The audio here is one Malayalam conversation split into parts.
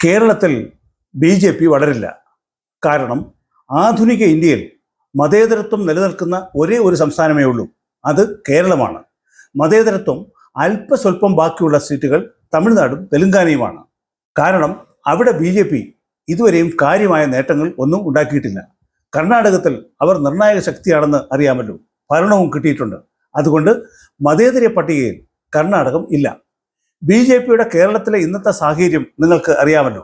കേരളത്തിൽ BJP വളരില്ല. കാരണം ആധുനിക ഇന്ത്യയിൽ മതേതരത്വം നിലനിൽക്കുന്ന ഒരേ ഒരു സംസ്ഥാനമേ ഉള്ളൂ, അത് കേരളമാണ്. മതേതരത്വം അല്പസ്വല്പം ബാക്കിയുള്ള സീറ്റുകൾ തമിഴ്നാടും തെലുങ്കാനയുമാണ്. കാരണം അവിടെ BJP ഇതുവരെയും കാര്യമായ നേട്ടങ്ങൾ ഒന്നും ഉണ്ടാക്കിയിട്ടില്ല. കർണാടകത്തിൽ അവർ നിർണായക ശക്തിയാണെന്ന് അറിയാമല്ലോ, ഭരണവും കിട്ടിയിട്ടുണ്ട്. അതുകൊണ്ട് മതേതര പട്ടികയിൽ കർണാടകം ഇല്ല. BJPയുടെ കേരളത്തിലെ ഇന്നത്തെ സാഹചര്യം നിങ്ങൾക്ക് അറിയാമല്ലോ.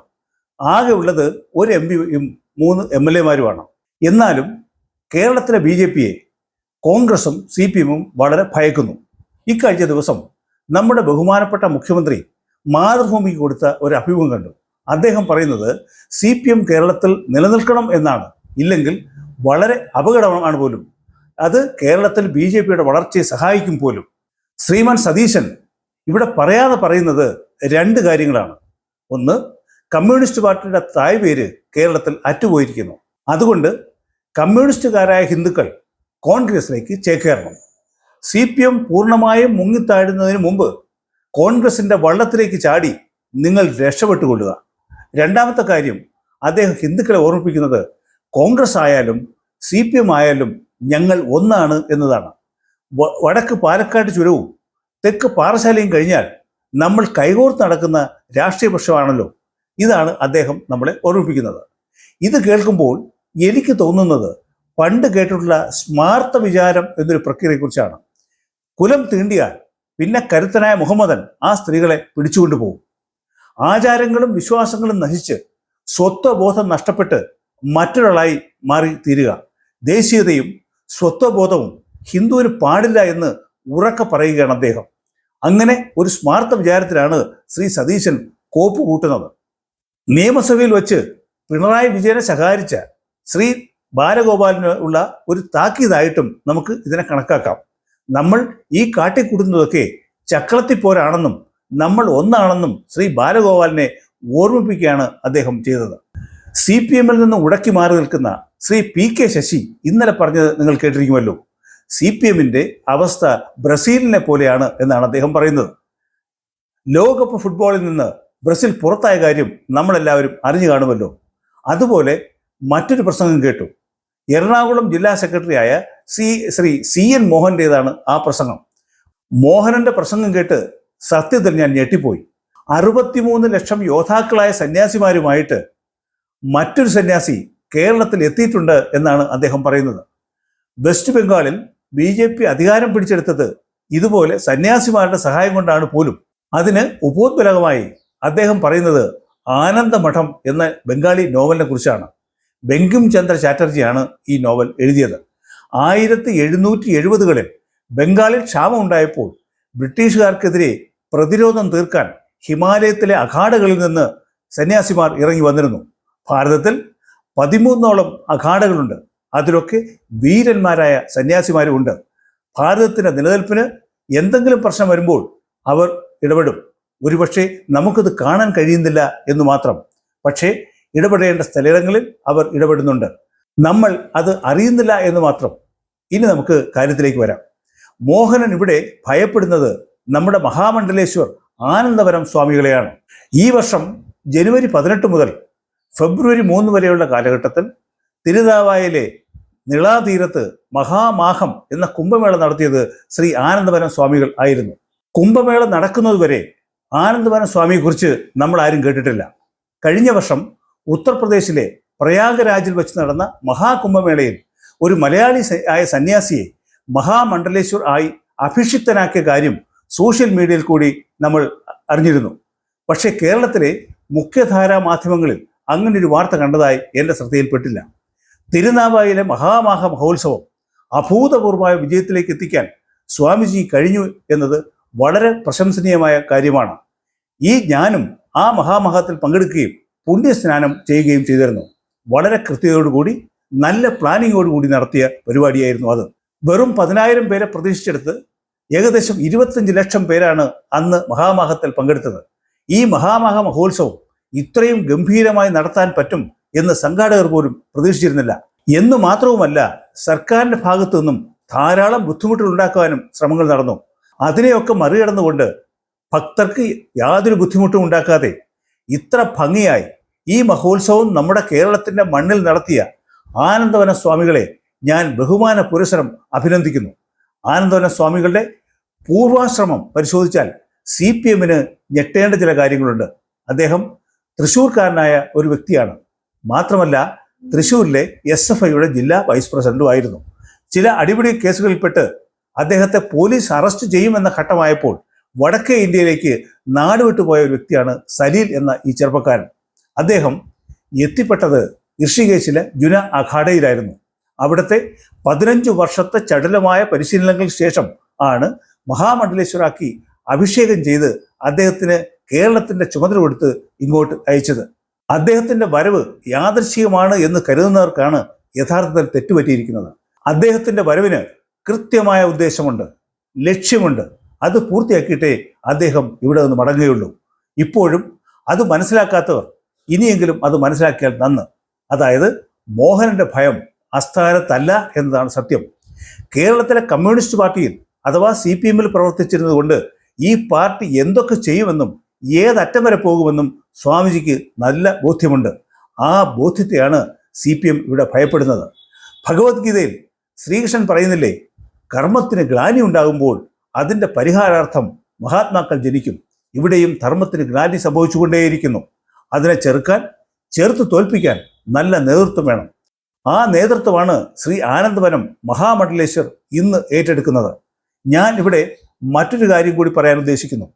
ആകെ ഉള്ളത് ഒരു MP-യും 3 MLA-മാരുമാണ്. എന്നാലും കേരളത്തിലെ BJPയെ കോൺഗ്രസും CPM-ഉം വളരെ ഭയക്കുന്നു. ഇക്കഴിഞ്ഞ ദിവസം നമ്മുടെ ബഹുമാനപ്പെട്ട മുഖ്യമന്ത്രി മാതൃഭൂമിക്ക് കൊടുത്ത ഒരു അഭിമുഖം കണ്ടു. അദ്ദേഹം പറയുന്നത് CPM കേരളത്തിൽ നിലനിൽക്കണം എന്നാണ്, ഇല്ലെങ്കിൽ വളരെ അപകടമാണ് പോലും. അത് കേരളത്തിൽ BJPയുടെ വളർച്ചയെ സഹായിക്കും പോലും. ശ്രീമാൻ സതീശൻ ഇവിടെ പറയാതെ പറയുന്നത് 2 കാര്യങ്ങളാണ്. ഒന്ന്, കമ്മ്യൂണിസ്റ്റ് പാർട്ടിയുടെ തായ്വേര് കേരളത്തിൽ അറ്റുപോയിരിക്കുന്നു. അതുകൊണ്ട് കമ്മ്യൂണിസ്റ്റുകാരായ ഹിന്ദുക്കൾ കോൺഗ്രസിലേക്ക് ചേക്കേറണം. CPM പൂർണ്ണമായും മുങ്ങിത്താഴുന്നതിന് മുമ്പ് കോൺഗ്രസിൻ്റെ വള്ളത്തിലേക്ക് ചാടി നിങ്ങൾ രക്ഷപ്പെട്ടുകൊള്ളുക. രണ്ടാമത്തെ കാര്യം, അദ്ദേഹം ഹിന്ദുക്കളെ ഓർമ്മിപ്പിക്കുന്നത് കോൺഗ്രസ് ആയാലും CPM ആയാലും ഞങ്ങൾ ഒന്നാണ് എന്നതാണ്. വടക്ക് പാലക്കാട് ചുരവും തെക്ക് പാറശാലയും കഴിഞ്ഞാൽ നമ്മൾ കൈകോർത്ത് നടക്കുന്ന രാഷ്ട്രീയ പക്ഷമാണല്ലോ. ഇതാണ് അദ്ദേഹം നമ്മളെ ഓർമ്മിപ്പിക്കുന്നത്. ഇത് കേൾക്കുമ്പോൾ എനിക്ക് തോന്നുന്നത് പണ്ട് കേട്ടിട്ടുള്ള സ്മാർത്ഥ വിചാരം എന്നൊരു പ്രക്രിയയെക്കുറിച്ചാണ്. കുലം തീണ്ടിയാൽ പിന്നെ കരുത്തനായ മുഹമ്മദൻ ആ സ്ത്രീകളെ പിടിച്ചുകൊണ്ടുപോകും. ആചാരങ്ങളും വിശ്വാസങ്ങളും നശിച്ച് സ്വത്വബോധം നഷ്ടപ്പെട്ട് മറ്റൊരാളായി മാറി തീരുക. ദേശീയതയും സ്വത്വബോധവും ഹിന്ദുവിന് പാടില്ല എന്ന് ഉറക്കെ പറയുകയാണ് അദ്ദേഹം. അങ്ങനെ ഒരു സ്മാർത്ഥ വിചാരത്തിലാണ് ശ്രീ സതീശൻ കോപ്പ് കൂട്ടുന്നത്. നിയമസഭയിൽ വച്ച് പിണറായി വിജയനെ ശകാരിച്ച ശ്രീ ബാലഗോപാലിന് ഉള്ള ഒരു താക്കീതായിട്ടും നമുക്ക് ഇതിനെ കണക്കാക്കാം. നമ്മൾ ഈ കാട്ടിക്കൂട്ടുന്നതൊക്കെ ചക്രത്തിപ്പോരാണെന്നും നമ്മൾ ഒന്നാണെന്നും ശ്രീ ബാലഗോപാലിനെ ഓർമ്മിപ്പിക്കുകയാണ് അദ്ദേഹം ചെയ്തത്. CPM-ൽ നിന്ന് ഉടക്കി മാറി നിൽക്കുന്ന ശ്രീ PK ശശി ഇന്നലെ പറഞ്ഞത് നിങ്ങൾ കേട്ടിരിക്കുമല്ലോ. CPM-ന്റെ അവസ്ഥ ബ്രസീലിനെ പോലെയാണ് എന്നാണ് അദ്ദേഹം പറയുന്നത്. ലോകകപ്പ് ഫുട്ബോളിൽ നിന്ന് ബ്രസീൽ പുറത്തായ കാര്യം നമ്മളെല്ലാവരും അറിഞ്ഞു കാണുമല്ലോ. അതുപോലെ മറ്റൊരു പ്രസംഗം കേട്ടു. എറണാകുളം ജില്ലാ സെക്രട്ടറിയായ ശ്രീ CN മോഹൻ്റേതാണ് ആ പ്രസംഗം. മോഹനന്റെ പ്രസംഗം കേട്ട് സത്യത്തിൽ ഞാൻ ഞെട്ടിപ്പോയി. 63 ലക്ഷം യോദ്ധാക്കളായ സന്യാസിമാരുമായിട്ട് മറ്റൊരു സന്യാസി കേരളത്തിൽ എത്തിയിട്ടുണ്ട് എന്നാണ് അദ്ദേഹം പറയുന്നത്. വെസ്റ്റ് ബംഗാളിൽ BJP അധികാരം പിടിച്ചെടുത്തത് ഇതുപോലെ സന്യാസിമാരുടെ സഹായം കൊണ്ടാണ് പോലും. അതിന് ഉപോദ്ബലകമായി അദ്ദേഹം പറയുന്നത് ആനന്ദമഠം എന്ന ബംഗാളി നോവലിനെ കുറിച്ചാണ്. ബങ്കിം ചന്ദ്ര ചാറ്റർജിയാണ് ഈ നോവൽ എഴുതിയത്. 1770-കളിൽ ബംഗാളിൽ ക്ഷാമം ഉണ്ടായപ്പോൾ ബ്രിട്ടീഷുകാർക്കെതിരെ പ്രതിരോധം തീർക്കാൻ ഹിമാലയത്തിലെ അഖാഡകളിൽ നിന്ന് സന്യാസിമാർ ഇറങ്ങി വന്നിരുന്നു. ഭാരതത്തിൽ 13ഓളം അഖാഡകളുണ്ട്. അതിലൊക്കെ വീരന്മാരായ സന്യാസിമാരും ഉണ്ട്. ഭാരതത്തിൻ്റെ നിലനിൽപ്പിന് എന്തെങ്കിലും പ്രശ്നം വരുമ്പോൾ അവർ ഇടപെടും. ഒരുപക്ഷെ നമുക്കത് കാണാൻ കഴിയുന്നില്ല എന്ന് മാത്രം. പക്ഷേ ഇടപെടേണ്ട സ്ഥലങ്ങളിൽ അവർ ഇടപെടുന്നുണ്ട്. നമ്മൾ അത് അറിയുന്നില്ല എന്ന് മാത്രം. ഇനി നമുക്ക് കാര്യത്തിലേക്ക് വരാം. മോഹനൻ ഇവിടെ ഭയപ്പെടുന്നത് നമ്മുടെ മഹാമണ്ഡലേശ്വർ ആനന്ദവനം സ്വാമികളെയാണ്. ഈ വർഷം ജനുവരി 18 മുതൽ ഫെബ്രുവരി 3 വരെയുള്ള കാലഘട്ടത്തിൽ തിരുനാവായയിലെ നിളാതീരത്ത് മഹാമാഹം എന്ന കുംഭമേള നടത്തിയത് ശ്രീ ആനന്ദവനം സ്വാമികൾ ആയിരുന്നു. കുംഭമേള നടക്കുന്നതുവരെ ആനന്ദവനം സ്വാമിയെക്കുറിച്ച് നമ്മൾ ആരും കേട്ടിട്ടില്ല. കഴിഞ്ഞ വർഷം ഉത്തർപ്രദേശിലെ പ്രയാഗരാജിൽ വെച്ച് നടന്ന മഹാകുംഭമേളയിൽ ഒരു മലയാളി ആയ സന്യാസിയെ മഹാമണ്ഡലേശ്വർ ആയി അഭിഷിക്തനാക്കിയ കാര്യം സോഷ്യൽ മീഡിയയിൽ കൂടി നമ്മൾ അറിഞ്ഞിരുന്നു. പക്ഷേ കേരളത്തിലെ മുഖ്യധാരാ മാധ്യമങ്ങളിൽ അങ്ങനൊരു വാർത്ത കണ്ടതായി എൻ്റെ ശ്രദ്ധയിൽപ്പെട്ടില്ല. തിരുനാവായിലെ മഹാമാഹ മഹോത്സവം അഭൂതപൂർവമായ വിജയത്തിലേക്ക് എത്തിക്കാൻ സ്വാമിജി കഴിഞ്ഞു എന്നത് വളരെ പ്രശംസനീയമായ കാര്യമാണ്. ഞാനും ആ മഹാമഹത്തിൽ പങ്കെടുക്കുകയും പുണ്യസ്നാനം ചെയ്യുകയും ചെയ്തിരുന്നു. വളരെ കൃത്യതയോടുകൂടി നല്ല പ്ലാനിങ്ങോടുകൂടി നടത്തിയ പരിപാടിയായിരുന്നു അത്. വെറും 10,000 പേരെ പ്രതീക്ഷിച്ചെടുത്ത് ഏകദേശം 25 ലക്ഷം പേരാണ് അന്ന് മഹാമഹത്തിൽ പങ്കെടുത്തത്. ഈ മഹാമഹ മഹോത്സവം ഇത്രയും ഗംഭീരമായി നടത്താൻ പറ്റും എന്ന് സംഘാടകർ പോലും പ്രതീക്ഷിച്ചിരുന്നില്ല. എന്നു മാത്രവുമല്ല, സർക്കാരിൻ്റെ ഭാഗത്തു നിന്നും ധാരാളം ബുദ്ധിമുട്ടുകൾ ഉണ്ടാക്കാനും ശ്രമങ്ങൾ നടന്നു. അതിനെയൊക്കെ മറികടന്നുകൊണ്ട് ഭക്തർക്ക് യാതൊരു ബുദ്ധിമുട്ടും ഉണ്ടാക്കാതെ ഇത്ര ഭംഗിയായി ഈ മഹോത്സവം നമ്മുടെ കേരളത്തിൻ്റെ മണ്ണിൽ നടത്തിയ ആനന്ദവന സ്വാമികളെ ഞാൻ ബഹുമാന പുരസ്സരം അഭിനന്ദിക്കുന്നു. ആനന്ദവന സ്വാമികളുടെ പൂർവാശ്രമം പരിശോധിച്ചാൽ CPM ഞെട്ടേണ്ട ചില കാര്യങ്ങളുണ്ട്. അദ്ദേഹം തൃശ്ശൂർക്കാരനായ ഒരു വ്യക്തിയാണ്. മാത്രമല്ല തൃശ്ശൂരിലെ SFIയുടെ ജില്ലാ വൈസ് പ്രസിഡന്റും ആയിരുന്നു. ചില അടിപിടി കേസുകളിൽപ്പെട്ട് അദ്ദേഹത്തെ പോലീസ് അറസ്റ്റ് ചെയ്യുമെന്ന ഘട്ടമായപ്പോൾ വടക്കേ ഇന്ത്യയിലേക്ക് നാടുവിട്ടുപോയ ഒരു വ്യക്തിയാണ് സലീൽ എന്ന ഈ ചെറുപ്പക്കാരൻ. അദ്ദേഹം എത്തിപ്പെട്ടത് ഋഷികേശിലെ ജുന അഖാഡയിലായിരുന്നു. അവിടുത്തെ 15 വർഷത്തെ ചടുലമായ പരിശീലനങ്ങൾക്ക് ശേഷം ആണ് മഹാമണ്ഡലേശ്വരാക്കി അഭിഷേകം ചെയ്ത് അദ്ദേഹത്തിന് കേരളത്തിൻ്റെ ചുമതല കൊടുത്ത് ഇങ്ങോട്ട് അയച്ചത്. അദ്ദേഹത്തിൻ്റെ വരവ് യാദൃശ്ചികമാണ് എന്ന് കരുതുന്നവർക്കാണ് യഥാർത്ഥത്തിൽ തെറ്റുപറ്റിയിരിക്കുന്നത്. അദ്ദേഹത്തിൻ്റെ വരവിന് കൃത്യമായ ഉദ്ദേശമുണ്ട്, ലക്ഷ്യമുണ്ട്. അത് പൂർത്തിയാക്കിയിട്ടേ അദ്ദേഹം ഇവിടെ നിന്ന് മടങ്ങുകയുള്ളൂ. ഇപ്പോഴും അത് മനസ്സിലാക്കാത്തവർ ഇനിയെങ്കിലും അത് മനസ്സിലാക്കിയാൽ നന്ന്. അതായത് മോഹനന്റെ ഭയം അസ്ഥാനത്തല്ല എന്നതാണ് സത്യം. കേരളത്തിലെ കമ്മ്യൂണിസ്റ്റ് പാർട്ടിയിൽ അഥവാ CPM പ്രവർത്തിച്ചിരുന്നത് കൊണ്ട് ഈ പാർട്ടി എന്തൊക്കെ ചെയ്യുമെന്നും ഏതറ്റം വരെ പോകുമെന്നും സ്വാമിജിക്ക് നല്ല ബോധ്യമുണ്ട്. ആ ബോധ്യത്തെയാണ് CPM ഇവിടെ ഭയപ്പെടുന്നത്. ഭഗവത്ഗീതയിൽ ശ്രീകൃഷ്ണൻ പറയുന്നില്ലേ, കർമ്മത്തിന് ഗ്ലാനി ഉണ്ടാകുമ്പോൾ അതിൻ്റെ പരിഹാരാർത്ഥം മഹാത്മാക്കൾ ജനിക്കും. ഇവിടെയും ധർമ്മത്തിന് ഗ്ലാനി സംഭവിച്ചുകൊണ്ടേയിരിക്കുന്നു. അതിനെ ചേർത്ത് തോൽപ്പിക്കാൻ നല്ല നേതൃത്വം വേണം. ആ നേതൃത്വമാണ് ശ്രീ ആനന്ദവനം മഹാമണ്ഡലേശ്വർ ഇന്ന് ഏറ്റെടുക്കുന്നത്. ഞാൻ ഇവിടെ മറ്റൊരു കാര്യം കൂടി പറയാൻ ഉദ്ദേശിക്കുന്നു.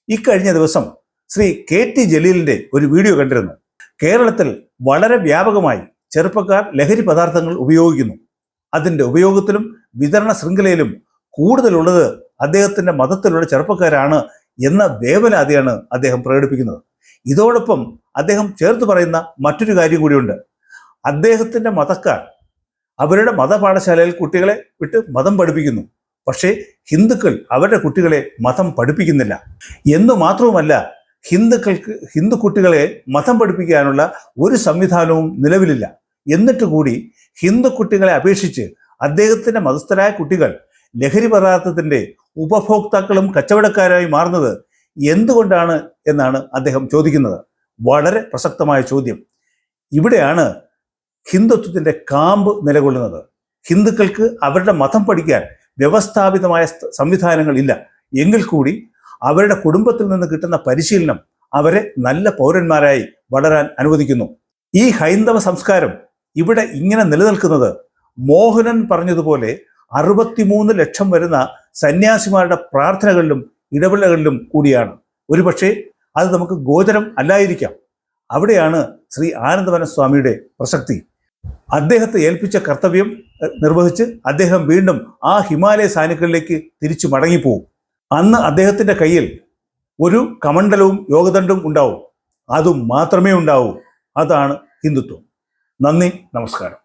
ഇക്കഴിഞ്ഞ ദിവസം ശ്രീ KT ജലീലിൻ്റെ ഒരു വീഡിയോ കണ്ടിരുന്നു. കേരളത്തിൽ വളരെ വ്യാപകമായി ചെറുപ്പക്കാർ ലഹരി പദാർത്ഥങ്ങൾ ഉപയോഗിക്കുന്നു. അതിൻ്റെ ഉപയോഗത്തിലും വിതരണ ശൃംഖലയിലും കൂടുതലുള്ളത് അദ്ദേഹത്തിൻ്റെ മതത്തിലുള്ള ചെറുപ്പക്കാരാണ് എന്ന വേവലാതിയാണ് അദ്ദേഹം പ്രകടിപ്പിക്കുന്നത്. ഇതോടൊപ്പം അദ്ദേഹം ചേർത്ത് പറയുന്ന മറ്റൊരു കാര്യം കൂടിയുണ്ട്. അദ്ദേഹത്തിൻ്റെ മതക്കാർ അവരുടെ മതപാഠശാലയിൽ കുട്ടികളെ വിട്ട് മതം പഠിപ്പിക്കുന്നു. പക്ഷേ ഹിന്ദുക്കൾ അവരുടെ കുട്ടികളെ മതം പഠിപ്പിക്കുന്നില്ല. എന്നു മാത്രവുമല്ല, ഹിന്ദു കുട്ടികളെ മതം പഠിപ്പിക്കാനുള്ള ഒരു സംവിധാനവും നിലവിലില്ല. എന്നിട്ട് കൂടി ഹിന്ദു കുട്ടികളെ അപേക്ഷിച്ച് അദ്ദേഹത്തിൻ്റെ മതസ്ഥരായ കുട്ടികൾ ലഹരി പദാർത്ഥത്തിൻ്റെ ഉപഭോക്താക്കളും കച്ചവടക്കാരായി മാറുന്നത് എന്തുകൊണ്ടാണ് എന്നാണ് അദ്ദേഹം ചോദിക്കുന്നത്. വളരെ പ്രസക്തമായ ചോദ്യം. ഇവിടെയാണ് ഹിന്ദുത്വത്തിൻ്റെ കാമ്പ് നിലകൊള്ളുന്നത്. ഹിന്ദുക്കൾക്ക് അവരുടെ മതം പഠിക്കാൻ വ്യവസ്ഥാപിതമായ സംവിധാനങ്ങൾ ഇല്ല. എങ്കിൽ കൂടി അവരുടെ കുടുംബത്തിൽ നിന്ന് കിട്ടുന്ന പരിശീലനം അവരെ നല്ല പൗരന്മാരായി വളരാൻ അനുവദിക്കുന്നു. ഈ ഹൈന്ദവ സംസ്കാരം ഇവിടെ ഇങ്ങനെ നിലനിൽക്കുന്നത് മോഹനൻ പറഞ്ഞതുപോലെ 63 ലക്ഷം വരുന്ന സന്യാസിമാരുടെ പ്രാർത്ഥനകളിലും ഇടപെടലുകളിലും കൂടിയാണ്. ഒരുപക്ഷെ അത് നമുക്ക് ഗോചരം അല്ലായിരിക്കാം. അവിടെയാണ് ശ്രീ ആനന്ദവന സ്വാമിയുടെ പ്രസക്തി. അദ്ദേഹത്തെ ഏൽപ്പിച്ച കർത്തവ്യം നിർവഹിച്ച് അദ്ദേഹം വീണ്ടും ആ ഹിമാലയ സാനുക്കളിലേക്ക് തിരിച്ചു മടങ്ങിപ്പോവും. അന്ന് അദ്ദേഹത്തിൻ്റെ കയ്യിൽ ഒരു കമണ്ഡലവും യോഗദണ്ഡവും ഉണ്ടാവും. അതും മാത്രമേ ഉണ്ടാവൂ. അതാണ് ഹിന്ദുത്വം. നന്ദി, നമസ്കാരം.